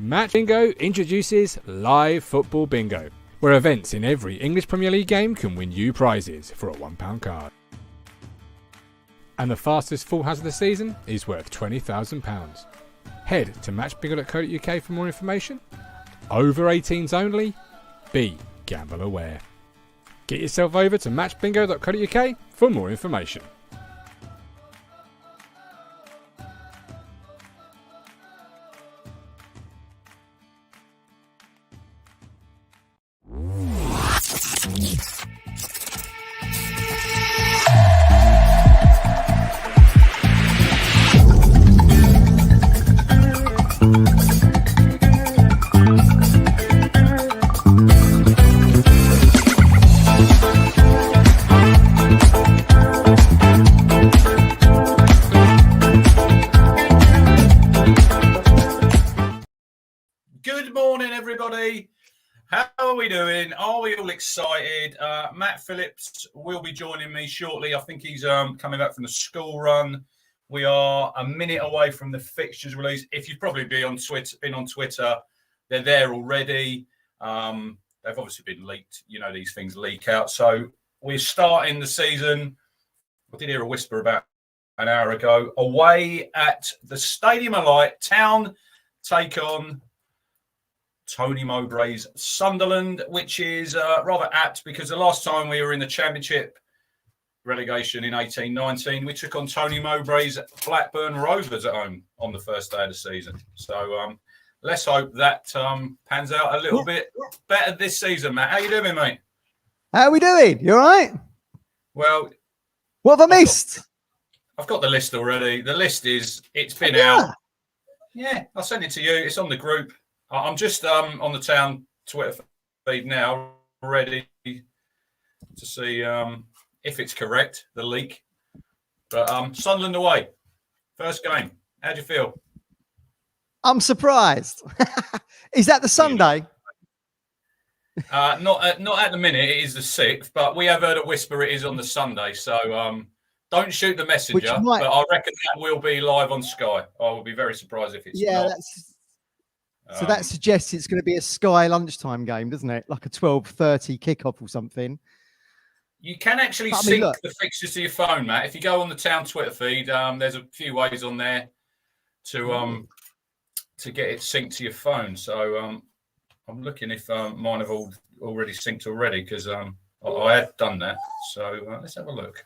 MatchBingo introduces Live Football Bingo, where events in every English Premier League game can win you prizes for a £1 card. And the fastest full house of the season is worth £20,000. Head to matchbingo.co.uk for more information. Over 18s only. Be gamble aware. Get yourself over to matchbingo.co.uk for more information. How are we doing? Are we all excited? Matt Phillips will be joining me shortly. I think he's coming back from the school run. We are a minute away from the fixtures release. If you've probably been on Twitter, they're there already. They've obviously been leaked. You know, these things leak out. So we're starting the season. I did hear a whisper about an hour ago. Away at the Stadium of Light, Town take on Tony Mowbray's Sunderland, which is rather apt because the last time we were in the Championship relegation in 18-19, we took on Tony Mowbray's Blackburn Rovers at home on the first day of the season. So let's hope that pans out a little bit better this season, Matt. How you doing, mate? How are we doing? You all right? Well, what have I missed? I've got the list already. The list it's been out. Yeah, I'll send it to you. It's on the group. I'm just on the town Twitter feed now, ready to see if it's correct, the leak. But Sunderland away, first game. How do you feel? I'm surprised. Is that the Sunday? Not at the minute. It is the 6th, but we have heard a whisper it is on the Sunday. So don't shoot the messenger. But I reckon that will be live on Sky. I will be very surprised if it's not. So that suggests it's going to be a Sky lunchtime game, doesn't it? Like a 12:30 kickoff or something. You can actually sync the fixtures to your phone, Matt. If you go on the town Twitter feed, there's a few ways on there to get it synced to your phone. So I'm looking if mine have already synced already because I had done that. So let's have a look.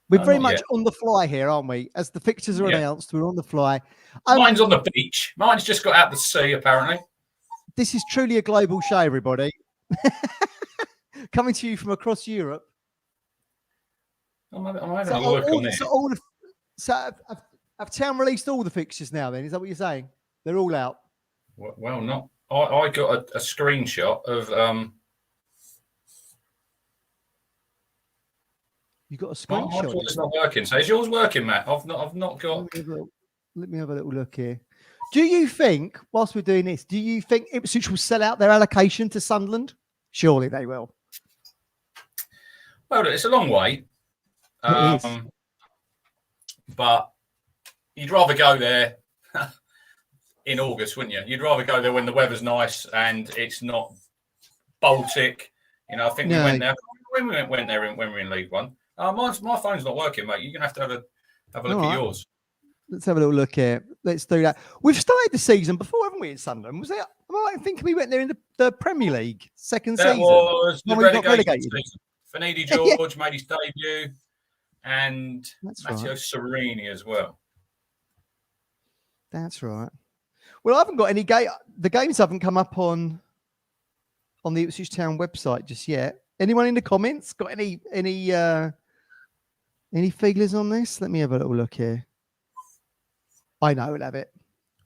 We're very much on the fly here, aren't we? As the fixtures are announced, we're on the fly. Mine's on the beach. Mine's just got out the sea, apparently. This is truly a global show, everybody. Coming to you from across Europe. I'm having a look on this. So have Town released all the fixtures now then? Is that what you're saying? They're all out? Well, not. I got a screenshot of... You got a screenshot? It's not working. So is yours working, Matt? I've not got... Let me have a little look here. Do you think, whilst we're doing this, do you think Ipswich will sell out their allocation to Sunderland? Surely they will. Well, it's a long way. But you'd rather go there in August, wouldn't you? You'd rather go there when the weather's nice and it's not Baltic. You know, I think we went there when we were in League One. My phone's not working, mate. You're gonna have to have a look at yours. Let's have a little look here. Let's do that. We've started the season before, haven't we, in Sunderland? Was it? I think we went there in the Premier League second season. Was the relegation season. Finidi George made his debut, and Matteo Serini as well. That's right. Well, I haven't got any game. The games haven't come up on the Ipswich Town website just yet. Anyone in the comments got any feelers on this? Let me have a little look here. I know we'll have it.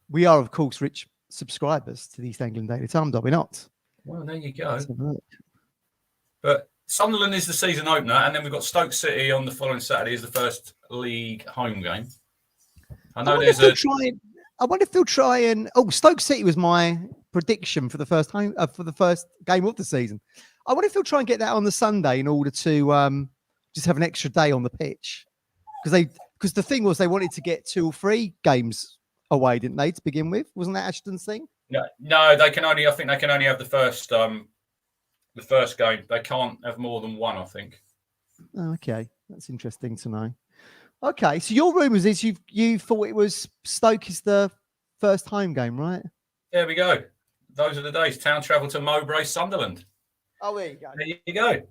We are, of course, rich subscribers to the East Anglian Daily Times, are we not? Well, there you go. But Sunderland is the season opener, and then we've got Stoke City on the following Saturday as the first league home game. I wonder if they'll try and. Oh, Stoke City was my prediction for the first game of the season. I wonder if they'll try and get that on the Sunday in order to just have an extra day on the pitch, because the thing was they wanted to get 2 or 3 games away, didn't they, to begin with? Wasn't that Ashton's thing? No, they can only. I think they can only have the first game. They can't have more than one, I think. Oh, okay, that's interesting to know. Okay, so your rumours is you thought it was Stoke is the first home game, right? There we go. Those are the days. Town travel to Mowbray, Sunderland. Oh, there you go. There you go.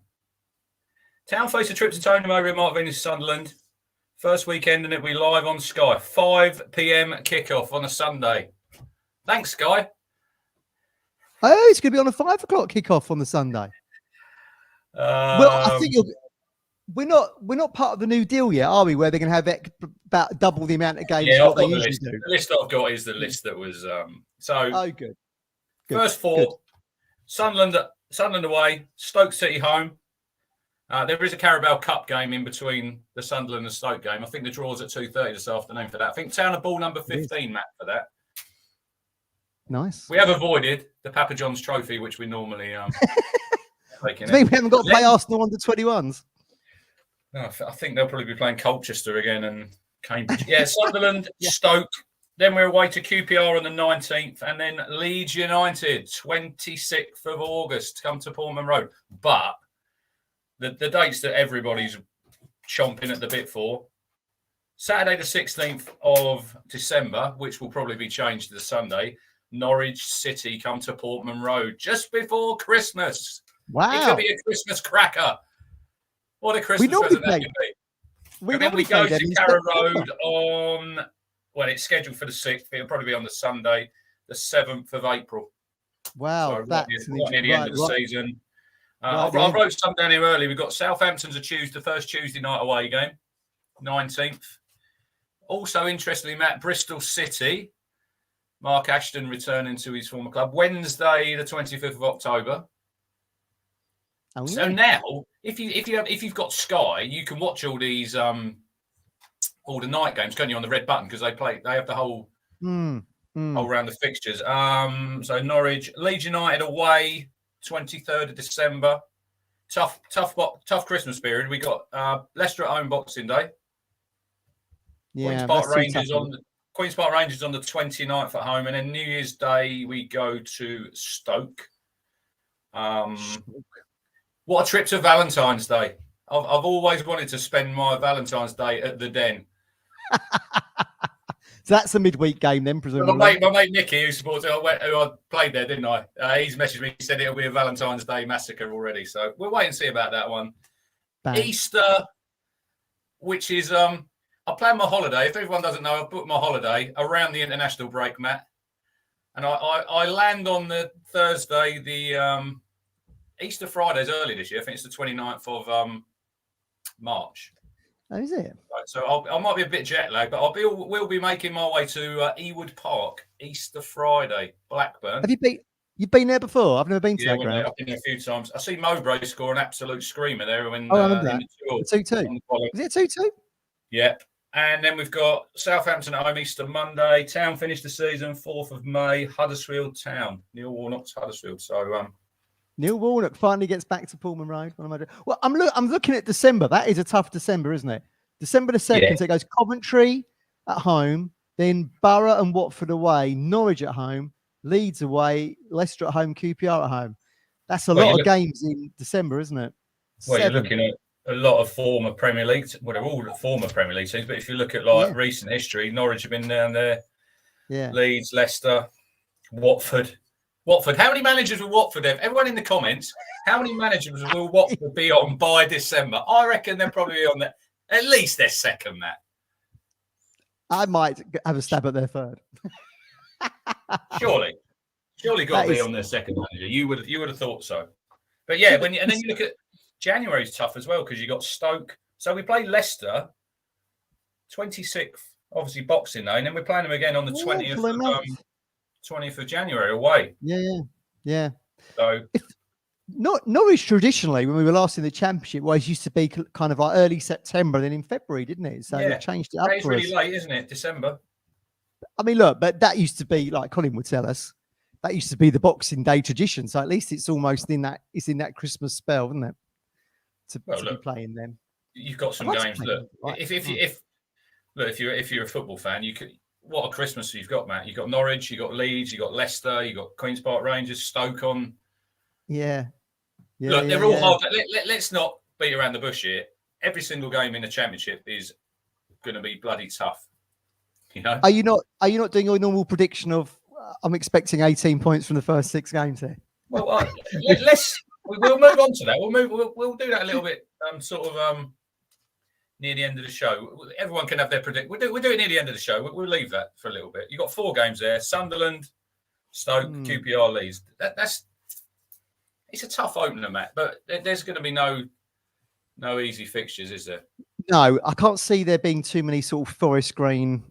Town face a trip to Tony Mowbray, Mark Venus, Sunderland. First weekend, and it'll be live on Sky. 5 p.m. kickoff on a Sunday. Thanks, Sky. Oh, it's going to be on a 5 o'clock kickoff on the Sunday. Well, I think we're not part of the new deal yet, are we? Where they're going to have about double the amount of games. Yeah, what they the usually list. do. The list I've got is the list that was. Oh, good. First four: Sunderland away, Stoke City home. There is a Carabao Cup game in between the Sunderland and Stoke game. I think the draw's at 2:30 this afternoon for that. I think Town are ball number 15, Matt, for that. Nice. We have avoided the Papa John's Trophy, which we normally taking. We haven't got to play Arsenal under 21s. No, I think they'll probably be playing Colchester again and Cambridge. Yeah, Sunderland, Stoke. Then we're away to QPR on the 19th, and then Leeds United, 26th of August, come to Portman Road. But the dates that everybody's chomping at the bit for, Saturday the 16th of December, which will probably be changed to the Sunday, Norwich City come to Portman Road just before Christmas. Wow. It could be a Christmas cracker. What a Christmas present that could be. And then we go to Carrow Road on, well, it's scheduled for the 6th. It'll probably be on the Sunday, the 7th of April. Wow. So right near the end of the season. I wrote some down here early. We've got Southampton's the first Tuesday night away game, 19th. Also, interestingly, Matt, Bristol City, Mark Ashton returning to his former club, Wednesday, the 25th of October. Oh, yeah. So now, if you've got Sky, you can watch all these all the night games, can't you, on the red button, because they have the whole whole round of fixtures. So Norwich, Leeds United away, 23rd of December. Tough Christmas period. We got Leicester at home Boxing Day. Yeah, Queen's Park Rangers on the 29th at home, and then New Year's Day we go to Stoke. What a trip to Valentine's Day. I've always wanted to spend my Valentine's Day at the Den. So that's a midweek game then, presumably. My mate Nicky, who I played there, didn't I? He's messaged me, he said it'll be a Valentine's Day massacre already. So we'll wait and see about that one. Bang. Easter, which is, I plan my holiday. If everyone doesn't know, I booked my holiday around the international break, Matt. And I land on the Thursday, the Easter Friday's early this year. I think it's the 29th of March. Oh, is it? Right, so I might be a bit jet lagged, but we'll be making my way to Ewood Park Easter Friday, Blackburn. Have you've been there before? I've never been to that ground. I've been there a few times. I see Mowbray score an absolute screamer there. When, I remember that. 2-2. Is it 2-2? Yeah. And then we've got Southampton at home Easter Monday. Town finished the season 4th of May. Huddersfield Town. Neil Warnock's Huddersfield. So Neil Warnock finally gets back to Pullman Road. Well, I'm looking at December. That is a tough December, isn't it? December the 2nd. Yeah. So it goes Coventry at home, then Borough and Watford away, Norwich at home, Leeds away, Leicester at home, QPR at home. That's a lot of games in December, isn't it? Well, you're looking at a lot of former Premier League. Well, they're all former Premier League teams, but if you look at recent history, Norwich have been down there. Yeah. Leeds, Leicester, Watford. How many managers will Watford have? Everyone in the comments, how many managers will Watford be on by December? I reckon they'll probably be on at least their second, Matt. I might have a stab at their third. Surely got to be on their second manager. You would have thought so. But yeah, and then you look at January's tough as well because you got Stoke. So we play Leicester 26th, obviously Boxing Day, and then we're playing them again on the 20th of January away. Yeah. So Norwich traditionally, when we were last in the Championship, always used to be kind of like early September, then in February, didn't it? So they changed it up. It's really late, isn't it? December. I mean, look, but that used to be, like Colin would tell us, that used to be the Boxing Day tradition. So at least it's almost in that Christmas spell, isn't it? To be playing them. You've got some games. Look, if you're a football fan, what a Christmas you've got, Matt. You've got Norwich, you've got Leeds, you've got Leicester, you've got Queen's Park Rangers, Stoke on. Yeah. Look, they're all hard. Let's not beat around the bush here. Every single game in the Championship is going to be bloody tough. You know? Are you not doing your normal prediction of? I'm expecting 18 points from the first 6 games here. Well, we'll move on to that. We'll do that a little bit, near the end of the show. Everyone can have their prediction. We'll do it near the end of the show. We'll leave that for a little bit. You've got 4 games there: Sunderland, Stoke, QPR, Leeds. It's a tough opener, Matt. But there's going to be no easy fixtures, is there? No, I can't see there being too many sort of Forest Green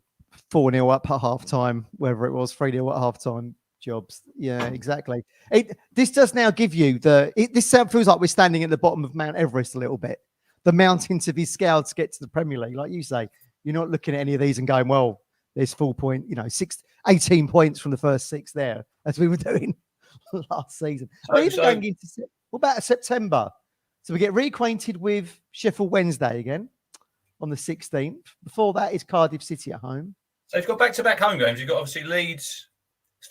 4-0 up at half time, whether it was 3-0 at half time jobs. Yeah, exactly. This does now give you this feels like we're standing at the bottom of Mount Everest a little bit. The mountain to be scaled to get to the Premier League. Like you say, you're not looking at any of these and going, well, there's 18 points from the first 6 there, as we were doing last season. Going into, what about September? So we get reacquainted with Sheffield Wednesday again on the 16th. Before that is Cardiff City at home. So you've got back-to-back home games. You've got obviously Leeds.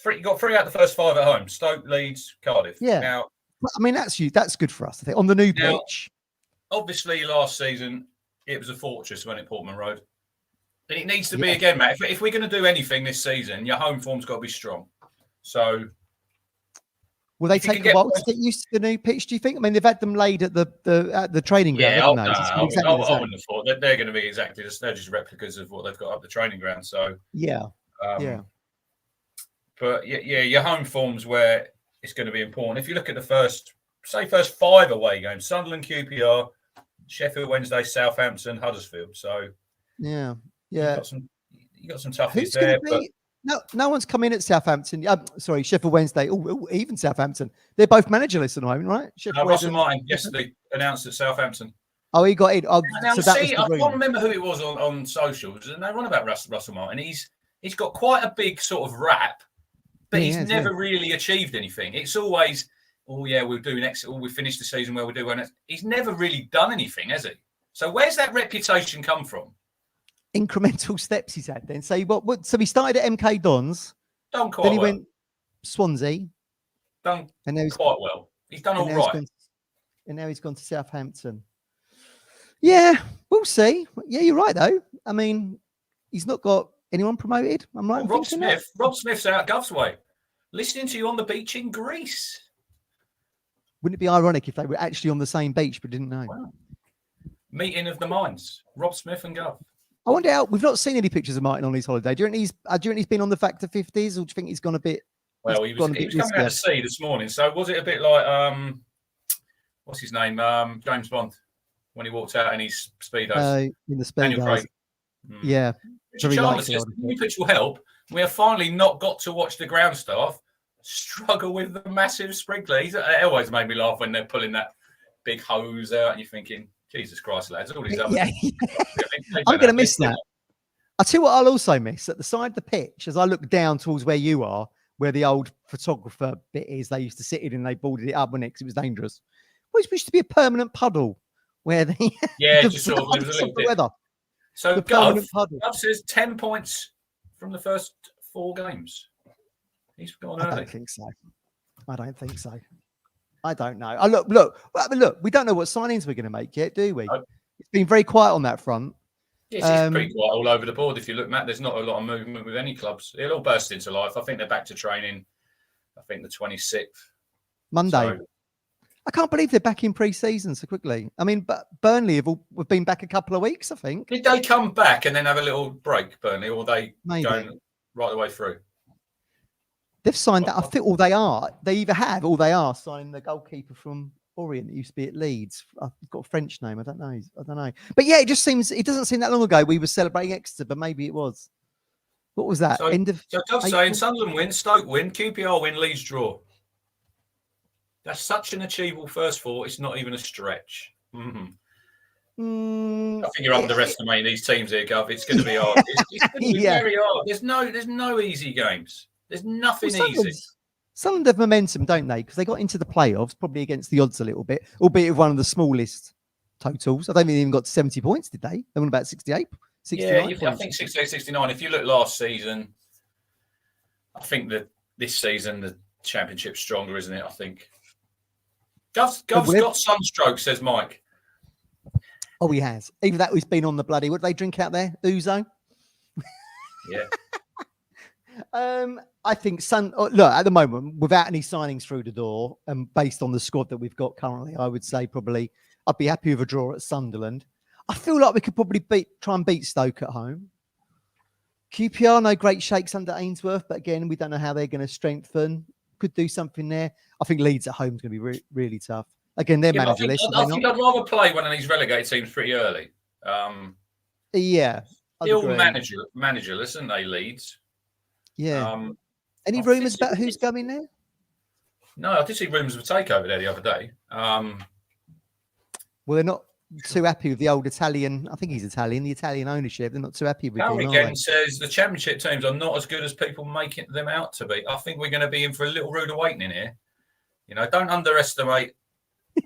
You've got 3 out of the first 5 at home. Stoke, Leeds, Cardiff. Yeah. Now, I mean, that's good for us, I think. On the new pitch. Obviously, last season, it was a fortress when at Portman Road. And it needs to be again, Matt. If we're going to do anything this season, your home form's got to be strong. So... Will they take a while to get used to the new pitch, do you think? I mean, they've had them laid at the training ground, haven't they? I wouldn't have thought that they're going to be exactly they're just replicas of what they've got up the training ground. So But your home form's where it's going to be important. If you look at the first 5 away games: Sunderland, QPR, Sheffield Wednesday, Southampton, Huddersfield. So you got some toughies there. No one's come in at Southampton. Sheffield Wednesday. Even Southampton. They're both managerless at the moment, right? Russell Martin yesterday announced at Southampton. Oh, he got in. I can't remember who it was on socials, and they run about Russell Martin. He's got quite a big sort of rap, but he's never really achieved anything. It's always, we'll do next. We finish the season where we do. He's never really done anything, has he? So where's that reputation come from? Incremental steps he's had then. So he started at MK Dons. Done quite well. Then he well. went Swansea. Done quite well. He's done all right. And now he's gone to Southampton. Yeah, we'll see. Yeah, you're right though. I mean, he's not got anyone promoted. I'm right. Rob Smith's out Gov's way. Listening to you on the beach in Greece. Wouldn't it be ironic if they were actually on the same beach but didn't know? Wow. Meeting of the minds. Rob Smith and Gov. I wonder how we've not seen any pictures of Martin on his holiday. Do you reckon he's been on the Factor 50s, or do you think he's gone a bit? Well, he was coming out to sea this morning. So was it a bit like what's his name? James Bond, when he walked out in his speedos. In the speedos. Yeah. Which will help. We have finally not got to watch the ground staff struggle with the massive sprinkler. It always made me laugh when they're pulling that big hose out, and you're thinking, Jesus Christ, lads, all these other. I'm going to miss that. I'll tell you what I'll also miss. At the side of the pitch, as I look down towards where you are, where the old photographer bit is, they used to sit in and they boarded it up when it was dangerous. Well, it used to be a permanent puddle where they... just sort of a little bit. Weather. So Gov says 10 points from the first 4 games. He's gone early. I don't think so. I don't know. Look. We don't know what signings we're going to make yet, do we? No. It's been very quiet on that front. Yes, it's pretty quiet all over the board. If you look, Matt, there's not a lot of movement with any clubs. It'll all burst into life. I think they're back to training. I think the 26th. Monday. So, I can't believe they're back in pre-season so quickly. I mean, but Burnley have been back a couple of weeks, I think. Did they come back and then have a little break, Burnley, or they going right the way through? They've signed that. I think they either have or they are signing the goalkeeper from Orient that used to be at Leeds. I've got a French name. I don't know. But yeah, it doesn't seem that long ago we were celebrating Exeter, but maybe it was. What was that? So Doug's saying Sunderland win, Stoke win, QPR win, Leeds draw. That's such an achievable first 4. It's not even a stretch. Mm-hmm. I think you're underestimating these teams here, Gov. It's going to be hard. It's going to be very hard. There's no easy games. There's nothing easy. Sunderland have momentum, don't they? Because they got into the playoffs, probably against the odds a little bit, albeit with one of the smallest totals. I don't think they even got to 70 points, did they? They won about 68. 69 I points. think 68, 69. If you look last season, I think that this season the Championship's stronger, isn't it? I think. Gov's got sunstroke, says Mike. Oh, he has. Either that or he's been on the bloody, what do they drink out there? Ouzo? Yeah. I think look, at the moment, without any signings through the door, and based on the squad that we've got currently, I would say probably I'd be happy with a draw at Sunderland. I feel like we could probably try and beat Stoke at home. QPR, no great shakes under Ainsworth, but again, we don't know how they're going to strengthen. Could do something there. I think Leeds at home is going to be really tough. Again, they're managerless. I think I'd rather play one of these relegated teams pretty early. Yeah. Still managerless, aren't they, Leeds? Yeah. Any rumours about who's going there? No, I did see rumours of a takeover there the other day. Well, they're not too happy with the old Italian. I think he's Italian. The Italian ownership. They're not too happy with him. Again says the Championship teams are not as good as people making them out to be. I think we're going to be in for a little rude awakening here. You know, don't underestimate.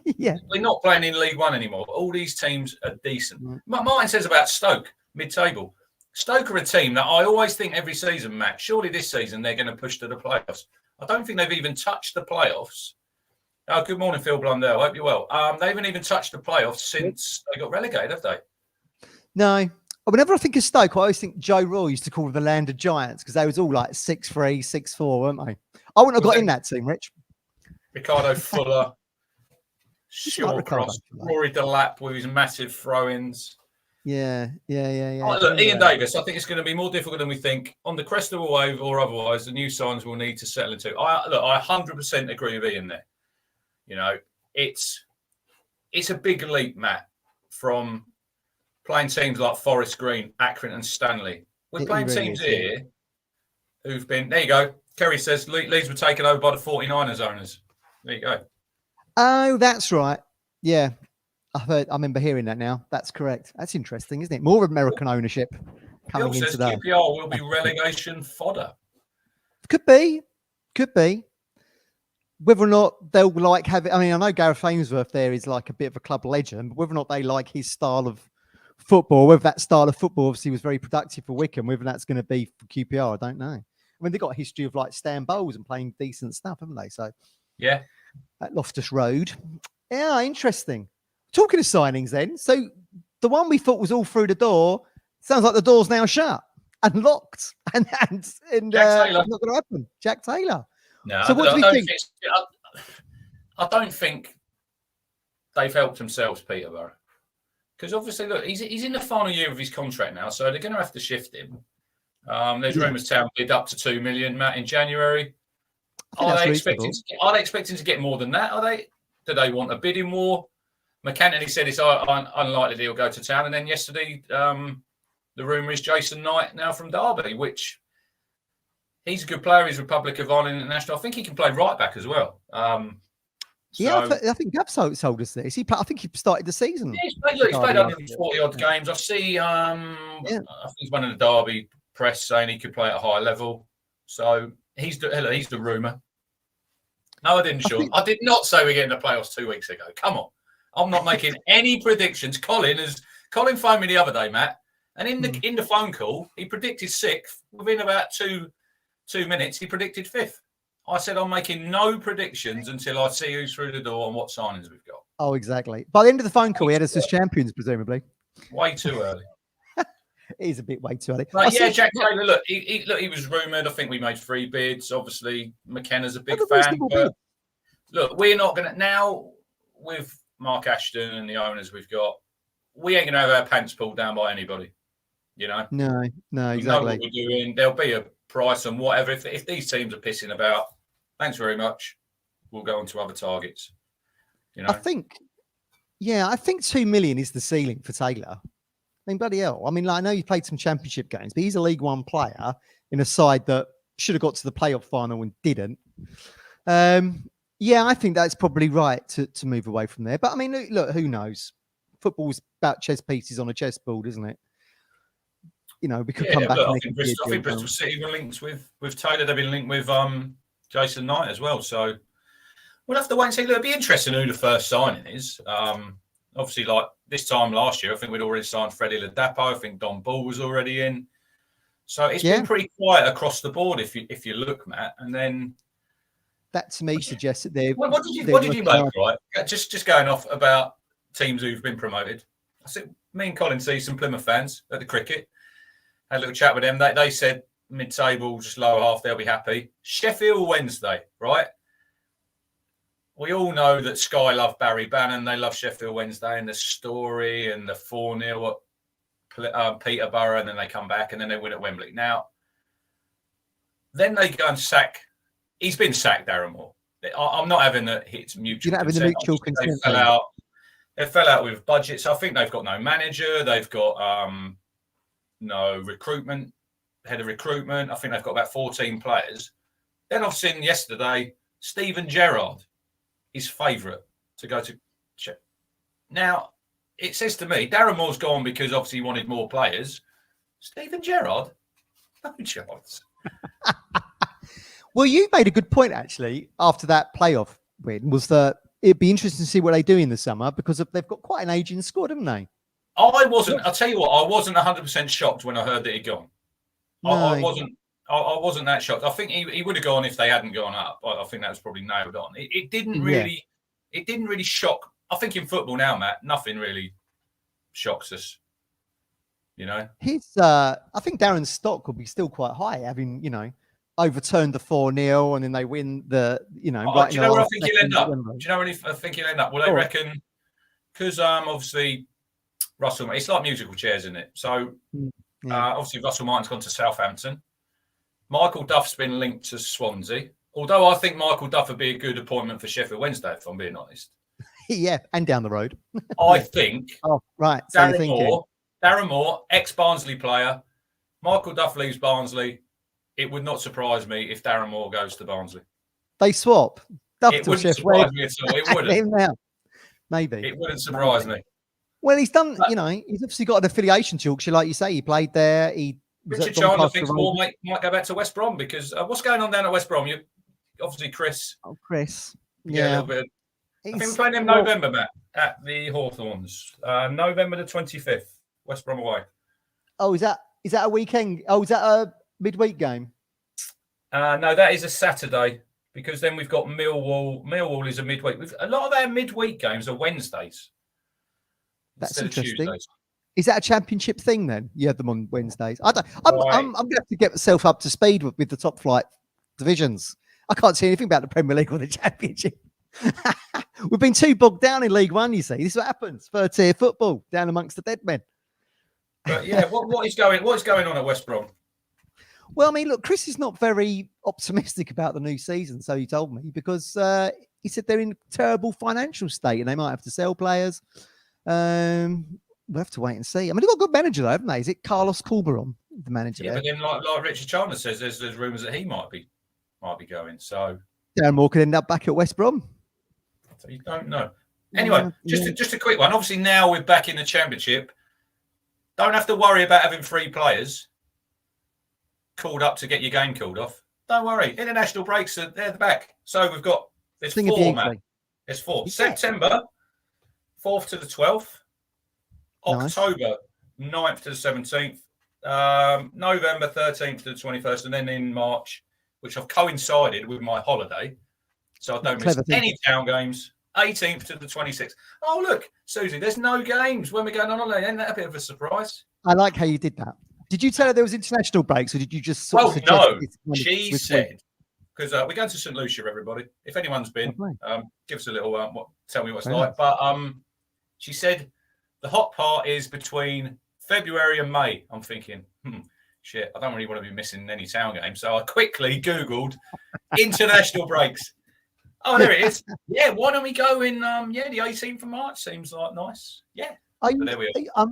Yeah, we're not playing in League One anymore. All these teams are decent. Martin says about Stoke mid-table. Stoke are a team that I always think every season, Matt, surely this season they're going to push to the playoffs. I don't think they've even touched the playoffs. Oh, good morning, Phil Blundell. Hope you're well. They haven't even touched the playoffs since they got relegated, have they? No. Whenever I think of Stoke, I always think Joe Roy used to call them the land of giants because they was all like 6'3", 6'4", weren't they? I wouldn't have got in that team, Rich. Ricardo Fuller, Shawcross, Rory Delap with his massive throw-ins. Yeah. Oh, look, Ian Davis, I think it's going to be more difficult than we think. On the crest of a wave or otherwise, the new signs will need to settle into. I 100% agree with Ian there. You know, it's a big leap, Matt, from playing teams like Forest Green, Accrington and Stanley. We're playing teams here who've been... There you go. Kerry says Leeds were taken over by the 49ers owners. There you go. Oh, that's right. Yeah. I remember hearing that now. That's correct. That's interesting, isn't it? More American ownership coming in today. QPR will be relegation fodder. Could be. Whether or not they'll like having... I mean, I know Gareth Ainsworth there is like a bit of a club legend, but whether or not they like his style of football, whether that style of football obviously was very productive for Wickham, whether that's going to be for QPR, I don't know. I mean, they've got a history of like Stan Bowles and playing decent stuff, haven't they? So, yeah. At Loftus Road. Yeah, interesting. Talking of signings then, so the one we thought was all through the door, sounds like the door's now shut and locked. And Jack Taylor. Not going to happen. Jack Taylor. No, so what do we think? I don't think they've helped themselves, Peterborough. Because obviously, look, he's in the final year of his contract now, so they're going to have to shift him. There's rumours Town bid up to 2 million, Matt, in January. Are they expecting to get more than that? Are they? Do they want a bidding war? McAnthony said it's unlikely he'll go to Town. And then yesterday, the rumour is Jason Knight now from Derby, which he's a good player. He's Republic of Ireland international. I think he can play right back as well. Yeah, I think Gav sold us this. I think he started the season. Yeah, he's played 140 odd games. I see. I think he's one of the Derby press saying he could play at a high level. So he's the rumour. No, I didn't, Sean. I did not say we're getting the playoffs 2 weeks ago. Come on. I'm not making any predictions. Colin phoned me the other day, Matt, and in the phone call, he predicted 6th. Within about two minutes, he predicted 5th. I said I'm making no predictions until I see who's through the door and what signings we've got. Oh, exactly. By the end of the phone call, he had us as champions, presumably. Way too early. It is a bit way too early. But yeah, Jack Taylor, look, he was rumoured. I think we made 3 bids. Obviously, McKenna's a big fan. But look, we're not going to... Now, with Mark Ashton and the owners we've got, we ain't going to have our pants pulled down by anybody, you know? No, exactly. We know what we're doing. There'll be a price and whatever. If these teams are pissing about, thanks very much. We'll go on to other targets. You know? I think 2 million is the ceiling for Taylor. I mean, bloody hell. I mean, like, I know you played some championship games, but he's a League One player in a side that should have got to the playoff final and didn't. Yeah, I think that's probably right to move away from there. But I mean, look, who knows? Football's about chess pieces on a chessboard, isn't it? You know, we could come back. I think Bristol City were linked with Taylor. They've been linked with Jason Knight as well. So we'll have to wait and see. It'll be interesting who the first signing is. Obviously, like this time last year, I think we'd already signed Freddie Ladapo. I think Don Ball was already in. So it's been pretty quiet across the board if you look, Matt. And then that to me suggests that they're. What did you make, right? Just going off about teams who've been promoted. I said, me and Colin see some Plymouth fans at the cricket. Had a little chat with them. They said mid-table, just lower half, they'll be happy. Sheffield Wednesday, right? We all know that Sky love Barry Bannon. They love Sheffield Wednesday and the story and the 4-0 at Peterborough, and then they come back and then they win at Wembley. Now, then they go and sack. He's been sacked, Darren Moore. I'm not having the hits mutual. You're not having the mutual consent. They fell out with budgets. I think they've got no manager. They've got no recruitment, head of recruitment. I think they've got about 14 players. Then I've seen yesterday Stephen Gerrard, his favourite to go to. Now, it says to me, Darren Moore's gone because obviously he wanted more players. Stephen Gerrard? No chance. Well, you made a good point, actually, after that playoff win, was that it'd be interesting to see what they do in the summer because they've got quite an aging squad, haven't they? I'll tell you what, I wasn't 100% shocked when I heard that he'd gone. No. I wasn't that shocked. I think he would have gone if they hadn't gone up. I think that was probably nailed on. It didn't really shock. I think in football now, Matt, nothing really shocks us. You know, I think Darren's stock will be still quite high, having overturned the 4-0 and then they win the right. Do you know where I think he'll end up? Do you know where I think he'll end up? Well, they reckon because obviously Russell, it's like musical chairs, isn't it? So obviously Russell Martin's gone to Southampton. Michael Duff's been linked to Swansea. Although I think Michael Duff would be a good appointment for Sheffield Wednesday, if I'm being honest. Yeah, and down the road. I think. Oh, right. So Darren Moore, ex-Barnsley player. Michael Duff leaves Barnsley. It would not surprise me if Darren Moore goes to Barnsley. They swap. Duff it wouldn't surprise me at all. It wouldn't. Now. Maybe. It wouldn't surprise me. Well, he's done, he's obviously got an affiliation to Yorkshire, like you say. He played there. Richard Chandler thinks Moore might go back to West Brom because what's going on down at West Brom? Obviously, Chris. Oh, Chris. Yeah. A little bit. I think we're playing them November, Matt, at the Hawthorns. November the 25th, West Brom away. Oh, is that a weekend? Oh, is that a midweek game? No, that is a Saturday because then we've got Millwall. Millwall is a midweek. A lot of our midweek games are Wednesdays. That's interesting. Is that a championship thing then? You have them on Wednesdays. I'm going to have to get myself up to speed with the top flight divisions. I can't see anything about the Premier League or the Championship. We've been too bogged down in League One, you see. This is what happens. Third tier football down amongst the dead men. But yeah, what is going on at West Brom? Well, I mean, look, Chris is not very optimistic about the new season, so he told me, because he said they're in a terrible financial state and they might have to sell players. We'll have to wait and see. I mean, they've got a good manager, though, haven't they? Is it Carlos Corberon, the manager? Yeah, there? But then, like Richard Chandler says, there's rumours that he might be going. So Darren Moore could end up back at West Brom. So you don't know. Anyway, just a quick one. Obviously, now we're back in the Championship. Don't have to worry about having 3 players called up to get your game called off. Don't worry. International breaks, they're the back. So there's 4, Matt. There's 4. Yeah. September 4th to the 12th. Nice. October 9th to the 17th. November 13th to the 21st. And then in March, which I've coincided with my holiday, so I don't miss any town games, 18th to the 26th. Oh, look, Susie, there's no games when we're going on holiday. Isn't that a bit of a surprise? I like how you did that. Did you tell her there was international breaks, or did you just sort of suggest she said, because we're going to St. Lucia, everybody. If anyone's been, give us a little, tell me what it's like. But she said the hot part is between February and May. I'm thinking, shit, I don't really want to be missing any town games. So I quickly Googled international breaks. Oh, there it is. Yeah, why don't we go in, the 18th of March? Seems like nice. Yeah. There we are.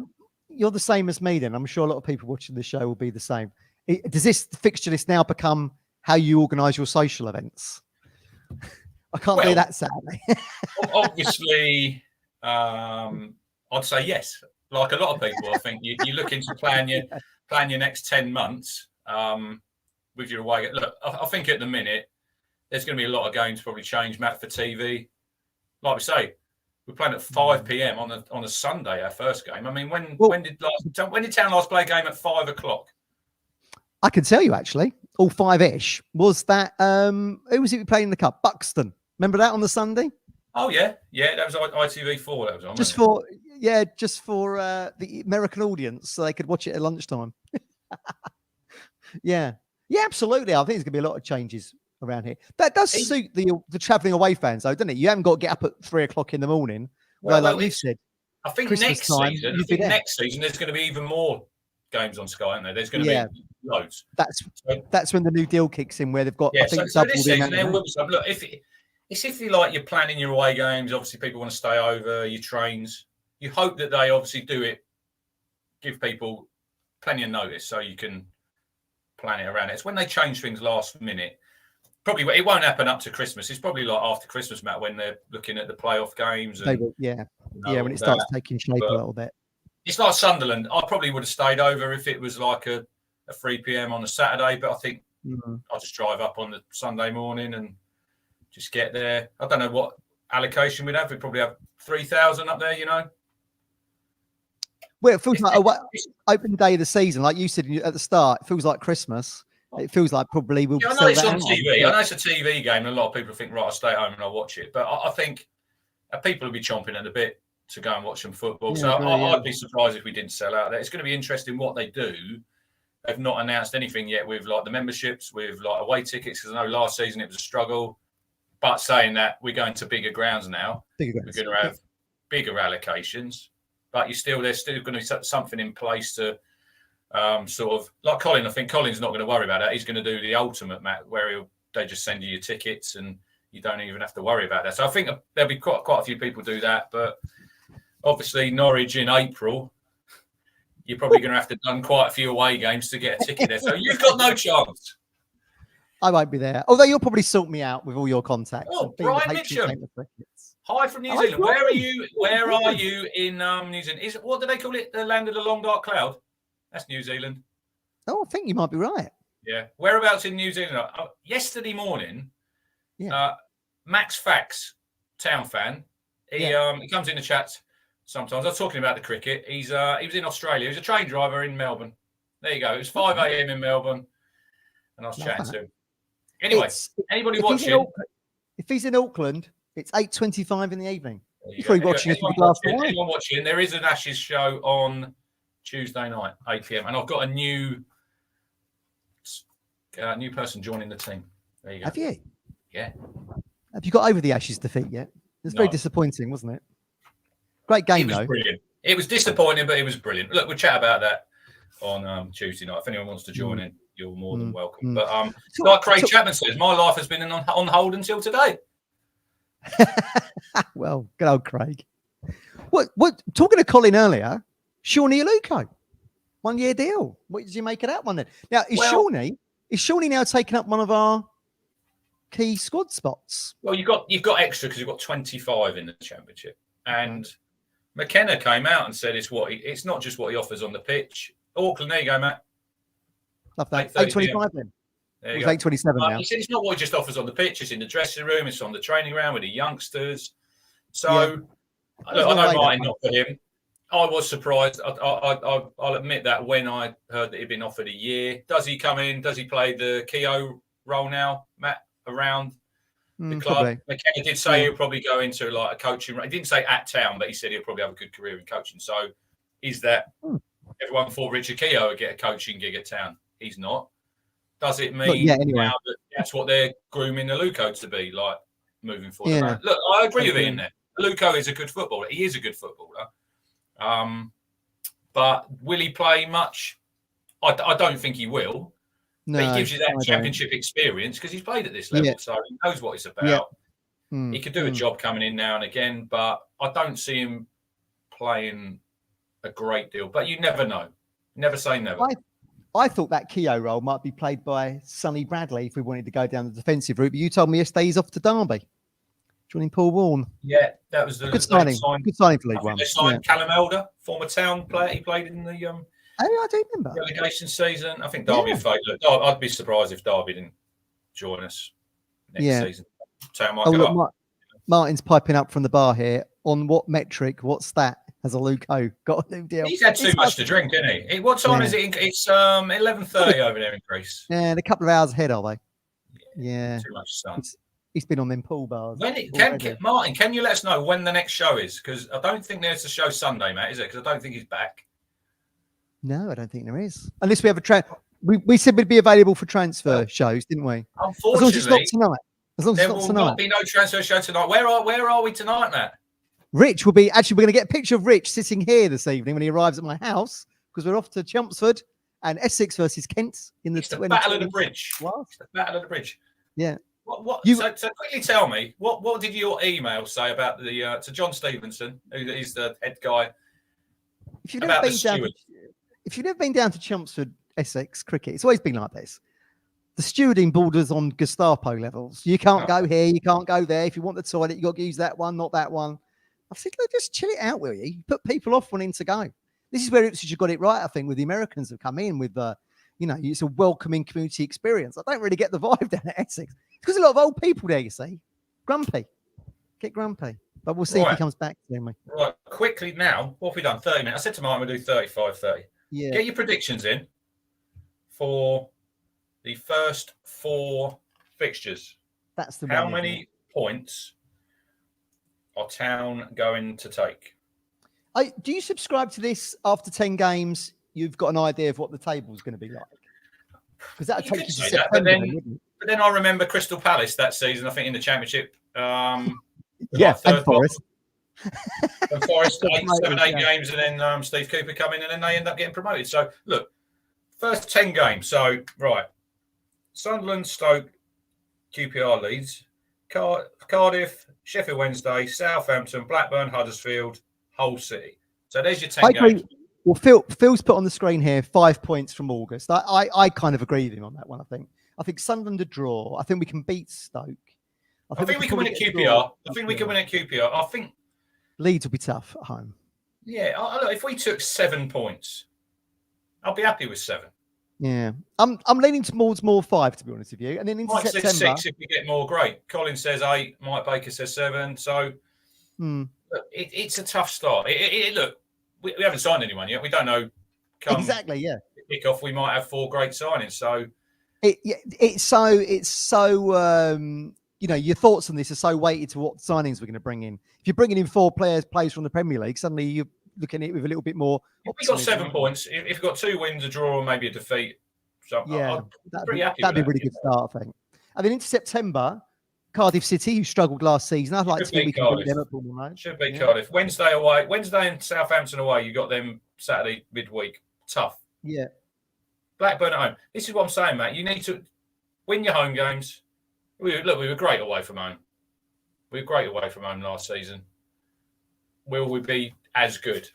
You're the same as me then. I'm sure a lot of people watching the show will be the same. Does this fixture list now become how you organise your social events? I can't do that, sadly. Obviously, I'd say yes. Like a lot of people, I think you're looking to plan your next 10 months with your away. Look, I think at the minute, there's going to be a lot of games probably change, Matt, for TV. Like we say, We're playing at 5 p.m. on a Sunday, our first game. I mean, when did Town last play a game at 5 o'clock? I can tell you actually, all 5-ish. Was that who was it we played in the cup? Buxton. Remember that on the Sunday? Oh yeah, that was ITV4. That was on. Just for the American audience, so they could watch it at lunchtime. Yeah, absolutely. I think there's gonna be a lot of changes around here. That does suit the travelling away fans, though, doesn't it? You haven't got to get up at 3 o'clock in the morning. Like you said. I think next season there's going to be even more games on Sky, isn't there? There's going to be loads. That's when the new deal kicks in, where they've got. I think so this season there will be some. Look, if you like, you're planning your away games. Obviously, people want to stay over. Your trains. You hope that they obviously do it. Give people plenty of notice so you can plan it around it. It's when they change things last minute. Probably it won't happen up to Christmas. It's probably like after Christmas, Matt, when they're looking at the playoff games. And, when it starts taking shape a little bit. It's like Sunderland. I probably would have stayed over if it was like a 3 p.m. on a Saturday, but I think I'll just drive up on the Sunday morning and just get there. I don't know what allocation we'd have. We'd probably have 3,000 up there, Well, it feels like open day of the season, like you said at the start. It feels like Christmas. It feels like probably we'll. I know it's on TV. I know it's a TV game, and a lot of people think, right, I'll stay at home and I'll watch it. But I think people will be chomping at the bit to go and watch some football. I'd be surprised if we didn't sell out there. It's going to be interesting what they do. They've not announced anything yet with like the memberships, with like away tickets, because I know last season it was a struggle. But saying that, we're going to bigger grounds now. We're going to have bigger allocations. But there's still going to be something in place to sort of like Colin. I think Colin's not going to worry about that. He's going to do the ultimate, Matt, where they just send you your tickets and you don't even have to worry about that. So I think there'll be quite a few people do that. But obviously Norwich in April, you're probably going to have to done quite a few away games to get a ticket there. So you've got no chance. I won't be there. Although you'll probably sort me out with all your contacts. Oh, Brian Mitchell. Hi from New Zealand. Where are you? Where are you in New Zealand? What do they call it? The land of the long dark cloud? That's New Zealand. Oh, I think you might be right. Yeah. Whereabouts in New Zealand? Yesterday morning, Max Fax, Town fan, he comes in the chat sometimes. I was talking about the cricket. He was in Australia. He was a train driver in Melbourne. There you go. It was 5 a.m. in Melbourne, and I was chatting to him. Anyway, anybody watching? If he's in Auckland, it's 8:25 in the evening. You're probably watching it with a glass of wine. Anyone watching? There is an Ashes show on Tuesday night, 8 p.m. And I've got a new person joining the team. There you go. Have you? Yeah. Have you got over the Ashes defeat yet? It's very disappointing, wasn't it? Great game, though. Brilliant. It was disappointing, but it was brilliant. Look, we'll chat about that on Tuesday night. If anyone wants to join in, you're more than welcome. But like Craig Chapman says, my life has been on hold until today. Well, good old Craig. What? Talking to Colin earlier, Shawnee Aluko, 1 year deal. What did you make of that one then? Now, is Shawnee now taking up one of our key squad spots? Well, you've got extra because you've got 25 in the championship, and McKenna came out and said it's not just what he offers on the pitch. Auckland, there you go, Matt. Love that. 8:25 then. It's 8:27 now. He said it's not what he just offers on the pitch. It's in the dressing room. It's on the training ground with the youngsters. So, look, I know Martin not for him. I was surprised. I'll admit that when I heard that he'd been offered a year. Does he come in? Does he play the Keogh role now, Matt, around the club? Probably. McKenna did say he'll probably go into like a coaching. He didn't say at Town, but he said he'll probably have a good career in coaching. So, is that everyone thought Richard Keogh would get a coaching gig at Town? He's not. Does it mean now that that's what they're grooming Aluko to be like moving forward? Yeah. Look, I agree with Ian there. Aluko is a good footballer. He is a good footballer. But will he play much? I don't think he will. No, but he gives you that championship experience because he's played at this level, so he knows what it's about. Yeah. He could do a job coming in now and again, but I don't see him playing a great deal. But you never know. Never say never. I thought that Keogh role might be played by Sonny Bradley if we wanted to go down the defensive route. But you told me yesterday he's off to Derby, joining Paul Warne. Yeah, that was the good signing. Good signing for League One. They signed Callum Elder, former Town player. He played in the I do remember relegation season. I think Derby favourite. I'd be surprised if Derby didn't join us next season. Town might go up. Martin's piping up from the bar here. on what metric, what stat has a Luco got a new deal? He's had too much to drink, didn't he? What time is it? It's 11:30 over there in Greece. Yeah, a couple of hours ahead, are they? Yeah. Too much sun. He's been on them pool bars. Martin, can you let us know when the next show is? Because I don't think there's a show Sunday, Matt, is it? Because I don't think he's back. No, I don't think there is. Unless we have a we said we'd be available for transfer shows, didn't we? Unfortunately, as long as it's not tonight. There will not be no transfer show tonight. Where are we tonight, Matt? Rich will be. Actually, we're going to get a picture of Rich sitting here this evening when he arrives at my house, because we're off to Chelmsford and Essex versus Kent in the Battle of the Bridge. What? The Battle of the Bridge. Yeah. So quickly tell me, what did your email say about the to John Stevenson, who is the head guy, if you've never been down to Chelmsford, Essex cricket, it's always been like this. The stewarding borders on Gestapo levels. You can't go here, you can't go there. If you want the toilet, you got to use that one, not that one. I said, look, just chill it out, will you? You put people off wanting to go. This is where Ipswich got it right, I think, with the Americans have come in with it's a welcoming community experience. I don't really get the vibe down at Essex. It's because a lot of old people there, you see. Grumpy. Get grumpy. But we'll see if he comes back, don't we? Right, quickly now, what have we done? 30 minutes. I said to Martin we'll do 35, 30. Yeah. Get your predictions in for the first 4 fixtures. That's the How many points are Town going to take? Do you subscribe to this after 10 games? You've got an idea of what the table is going to be like? Because that'll take you to September, but then I remember Crystal Palace that season, I think, in the Championship. And Forest. And Forest, 7, 8 games, and then Steve Cooper come in, and then they end up getting promoted. So, look, first 10 games. So, right. Sunderland, Stoke, QPR, Leeds, Cardiff, Sheffield Wednesday, Southampton, Blackburn, Huddersfield, Hull City. So there's your 10 games. Well, Phil's put on the screen here 5 points from August. I kind of agree with him on that one, I think Sunderland a draw. I think we can beat Stoke. I think we can win at QPR. I think we can win at QPR. I think Leeds will be tough at home. Yeah, look, if we took 7 points, I'll be happy with 7. Yeah, I'm leaning towards more 5, to be honest with you. And then into Mike September, says 6 if we get more. Great. Colin says 8. Mike Baker says 7. So look, it's a tough start. Look, we haven't signed anyone yet. We don't know. Exactly. Yeah. Kick off. We might have 4 great signings. So it's so. Your thoughts on this are so weighted to what signings we're going to bring in. If you're bringing in 4 players from the Premier League, suddenly you're looking at it with a little bit more. If we got 7 points, if we've got 2 wins, a draw, and maybe a defeat, that'd be a really good start, I think. And then into September, Cardiff City, who struggled last season, I'd like to think we can beat them at Pullman Road. Should beat Cardiff. Wednesday away. Wednesday and Southampton away. You got them Saturday midweek. Tough. Yeah. Blackburn at home. This is what I'm saying, Matt. You need to win your home games. We were great away from home. We were great away from home last season. Will we be as good?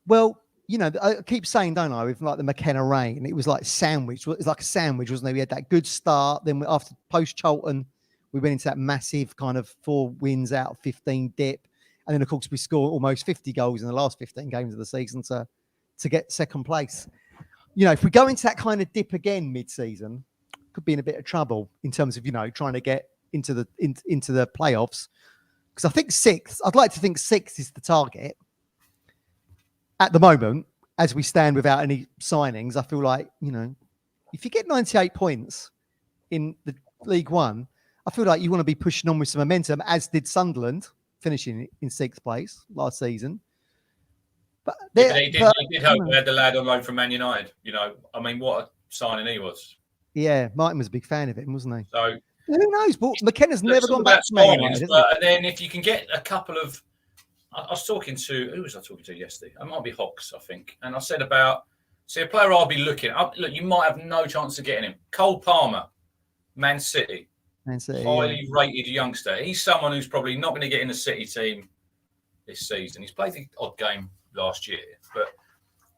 Well, I keep saying, don't I, with like the McKenna rain, it was like sandwich. It was like a sandwich, wasn't it? We had that good start. Then after post-Charlton, we went into that massive kind of 4 wins out of 15 dip. And then, of course, we scored almost 50 goals in the last 15 games of the season to get second place. If we go into that kind of dip again mid-season, could be in a bit of trouble in terms of, trying to get into the playoffs. Because I think 6th, I'd like to think 6th is the target. At the moment, as we stand without any signings, I feel like, if you get 98 points in the League One, I feel like you want to be pushing on with some momentum, as did Sunderland, finishing in 6th place last season. But he did hope we had the lad on loan from Man United. What a signing he was. Yeah, Martin was a big fan of him, wasn't he? So who knows? But McKenna's never gone back to Man United. And then if you can get a couple of, I was talking to, who was I talking to yesterday? It might be Hawks, I think. And I said a player I'll be looking at. Look, you might have no chance of getting him. Cole Palmer, Man City, highly rated youngster. He's someone who's probably not going to get in the City team this season. He's played the odd game last year. But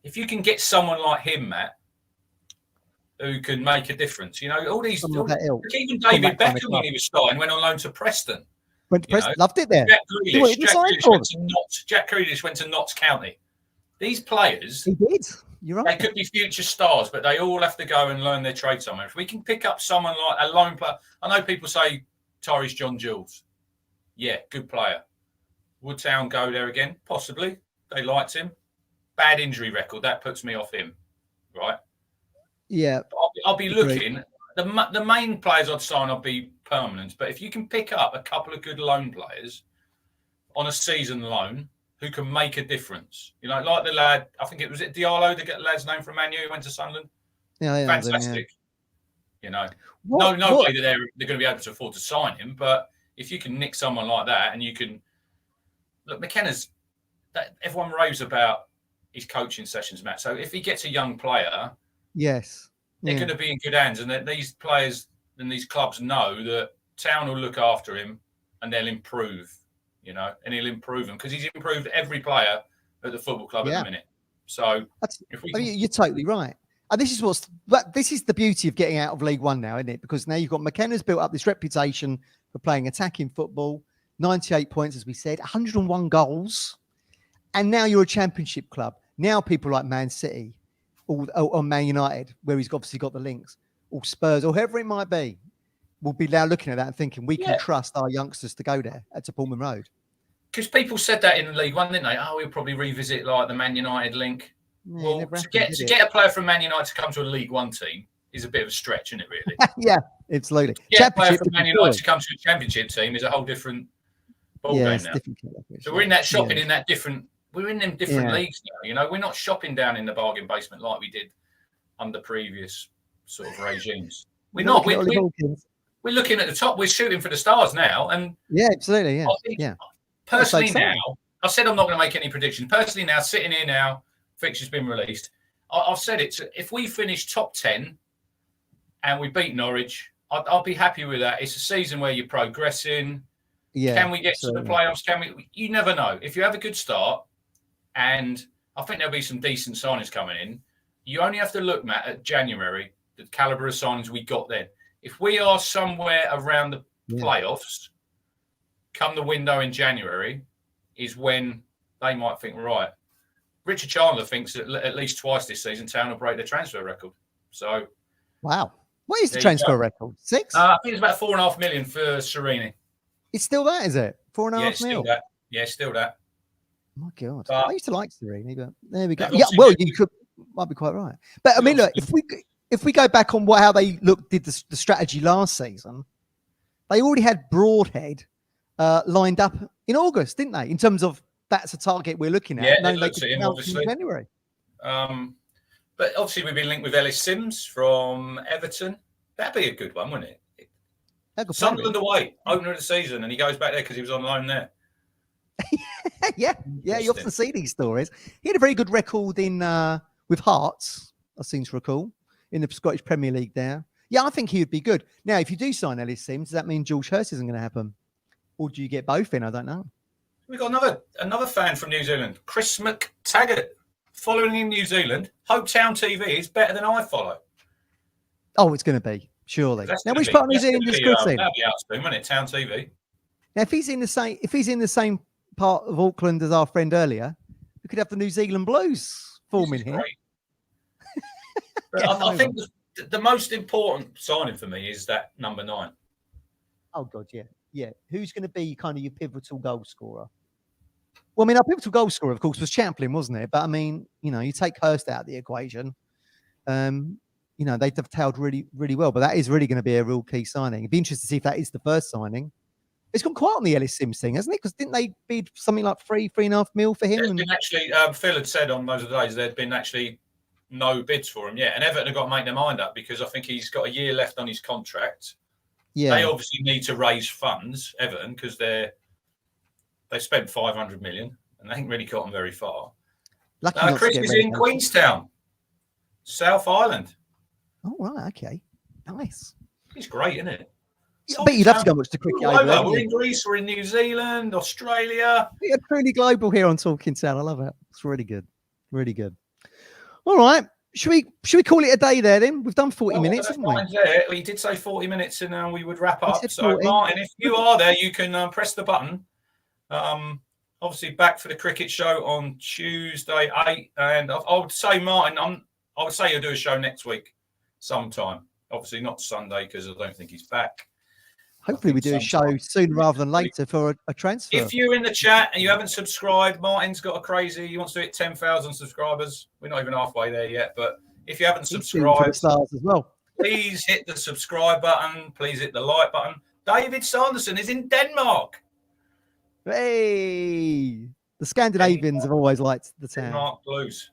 if you can get someone like him, Matt, who can make a different. All these. Even David Beckham, when he was starting, went on loan to Preston. Went to Preston, loved it there. Jack Grealish went to Notts County. These players, he did. You're right. They could be future stars, but they all have to go and learn their trade somewhere. If we can pick up someone like a lone player, I know people say Tyrese John Jules. Yeah, good player. Would Town go there again? Possibly. They liked him. Bad injury record. That puts me off him, right? Yeah. I'll be looking. The main players I'd sign, I'll be permanent. But if you can pick up a couple of good loan players on a season loan who can make a difference, you know, like the lad, I think it was Diallo, the lad's name from Man U, who went to Sunderland. Yeah, fantastic. You know, no way that they're going to be able to afford to sign him. But if you can nick someone like that, and you can look, McKenna's. Everyone raves about his coaching sessions, Matt. So if he gets a young player, yes, they're going to be in good hands, and these players and these clubs know that Town will look after him, and they'll improve. You know, and he'll improve them because he's improved every player at the football club at the minute. So you're totally right. And this is the beauty of getting out of League One now, isn't it? Because now you've got McKenna's built up this reputation for playing attacking football, 98 points, as we said, 101 goals. And now you're a championship club. Now people like Man City or Man United, where he's obviously got the links, or Spurs, or whoever it might be, will be now looking at that and thinking, we can trust our youngsters to go there to Pullman Road. Because people said that in League One, didn't they? Oh, we'll probably revisit like the Man United link. Yeah, well, to get a player from Man United to come to a League One team is a bit of a stretch, isn't it, really? Yeah, absolutely. A player from Man United to come to a championship team is a whole different ballgame now. So we're in that shopping in that different. We're in them different leagues now. You know, we're not shopping down in the bargain basement like we did under previous sort of regimes. We're not. We're looking at the top. We're shooting for the stars now. And absolutely. Personally, now I said I'm not going to make any predictions. Personally, now sitting here now. Fixture's been released. I've said it. If we finish top 10 and we beat Norwich, I'll be happy with that. It's a season where you're progressing. Yeah. Can we get to the playoffs? Can we? You never know. If you have a good start, and I think there'll be some decent signings coming in, you only have to look, Matt, at January, the calibre of signings we got then. If we are somewhere around the playoffs, come the window in January, is when they might think, right, Richard Chandler thinks that at least twice this season Town will break their transfer record. So, wow, what is the transfer record? 6? I think it's about 4.5 million for Serini. It's still that, is it? 4.5 million. Still that. Oh my God, I used to like Serini, but there we go. Yeah, well, might be quite right. But I mean, look, if we go back on how they did the strategy last season, they already had Broadhead lined up in August, didn't they? In terms of that's a target we're looking at. Yeah, they looked at him, obviously. In January. But obviously, we've been linked with Ellis Sims from Everton. That'd be a good one, wouldn't it? Sunderland away, opener of the season, and he goes back there because he was on loan there. yeah. You often see these stories. He had a very good record in with Hearts, I seem to recall, in the Scottish Premier League there. Yeah, I think he would be good. Now, if you do sign Ellis Sims, does that mean George Hurst isn't going to happen? Or do you get both in? I don't know. We've got another fan from New Zealand, Chris McTaggart, following in New Zealand. Hope Town TV is better than I follow. Oh, it's going to be, surely. Now, which part of New Zealand is Chris in? That'll be out soon, won't it? Town TV. Now, if he's in the same part of Auckland as our friend earlier, we could have the New Zealand Blues forming here. But I think the most important signing for me is that number 9. Oh God, yeah. Who's going to be kind of your pivotal goal scorer? Well, I mean, our pivotal goal scorer, of course, was Champlin, wasn't it? But I mean, you know, you take Hurst out of the equation. You know, they dovetailed really, really well. But that is really going to be a real key signing. It'd be interesting to see if that is the first signing. It's gone quiet on the Ellis Sims thing, hasn't it? Because didn't they bid something like 3.5 mil for him? There's been actually, Phil had said on those days there'd been actually no bids for him yet. And Everton have got to make their mind up because I think he's got a year left on his contract. Yeah. They obviously need to raise funds, Everton, because they spent 500 million and they ain't really gotten very far. Chris is in Queenstown, South Island. Oh, right. Okay. Nice. He's great, isn't it? I bet you'd have to go much to cricket. We're in Greece, we're in New Zealand, Australia. Yeah, truly global here on Talking Town. I love it. It's really good. Really good. All right. Should we call it a day there then? We've done 40 minutes, haven't we? He did say 40 minutes and we would wrap up. So, Martin, if you are there, you can press the button. Obviously, back for the cricket show on Tuesday, 8. And I would say, Martin, I would say you'll do a show next week sometime. Obviously, not Sunday because I don't think he's back. Hopefully we do a show sooner rather than later for a transfer. If you're in the chat and you haven't subscribed, Martin's got a crazy. He wants to hit 10,000 subscribers. We're not even halfway there yet, but if you haven't subscribed, the stars as well. Please hit the subscribe button. Please hit the like button. David Sanderson is in Denmark. Hey, the Scandinavians have always liked the town. Denmark Blues.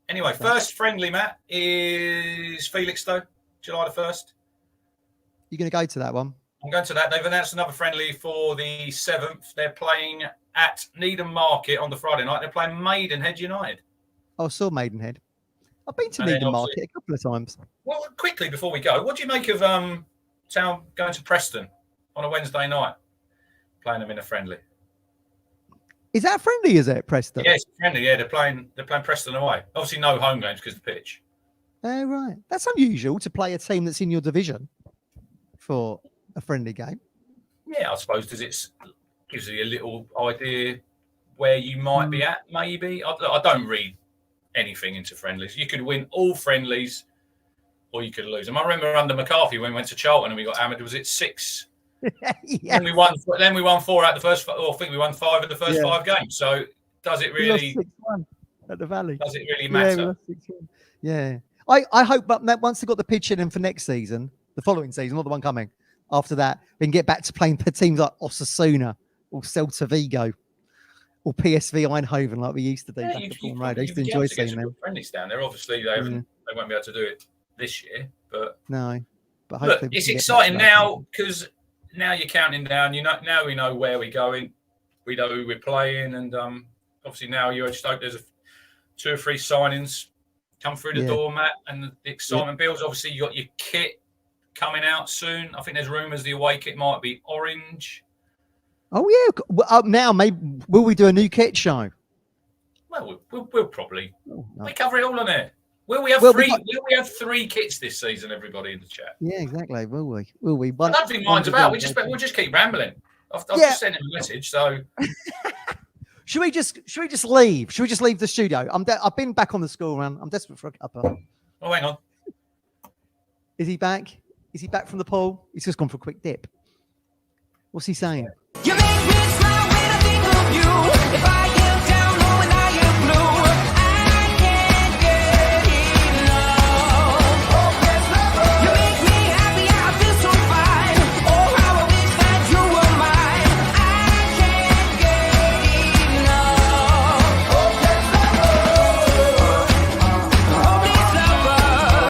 Anyway, first friendly, Matt, is Felixstowe, July the 1st. You're going to go to that one? I'm going to that. They've announced another friendly for the 7th. They're playing at Needham Market on the Friday night. They're playing Maidenhead United. I saw Maidenhead. I've been to Needham Market a couple of times. Well, quickly before we go, what do you make of Town going to Preston on a Wednesday night, playing them in a friendly? Is that friendly? Is it Preston? Yeah, it's friendly. Yeah, they're playing Preston away. Obviously, no home games because of the pitch. Oh, right. That's unusual to play a team that's in your division for a friendly game. Yeah, I suppose because it gives you a little idea where you might be at. Maybe I don't read anything into friendlies. You could win all friendlies, or you could lose them. I remember under McCarthy when we went to Charlton and we got hammered. Was it 6? Yes. Then we won 4 out the first. Or I think we won 5 of the first 5 games. So does it really? 6-1 at the Valley. Does it really matter? Yeah. I hope that once they've got the pitch in for next season, the following season, not the one coming after that, we can get back to playing for teams like Osasuna or Celta Vigo or PSV Eindhoven like we used to do back at Fulham Road. I used to enjoy seeing them. Friendlies down there. Obviously, they won't be able to do it this year, but no. But look, it's exciting now because now you're counting down. Now we know where we're going. We know who we're playing, and obviously now you just hope there's 2 or 3 signings come through the door, Matt, and the excitement builds. Obviously, you got your kit coming out soon. I think there's rumours the away kit might be orange. Oh yeah. Well, now maybe will we do a new kit show? Well, we'll probably we cover it all on there. Will we have 3 kits this season? Everybody in the chat. Yeah, exactly. Will we? Will we? I don't think mine's about. We'll just keep rambling. I've just sent him a message. So should we just leave? Should we just leave the studio? I've been back on the school run. I'm desperate for a cuppa. Oh, hang on. Is he back? Is he back from the pool? He's just gone for a quick dip. What's he saying? You make me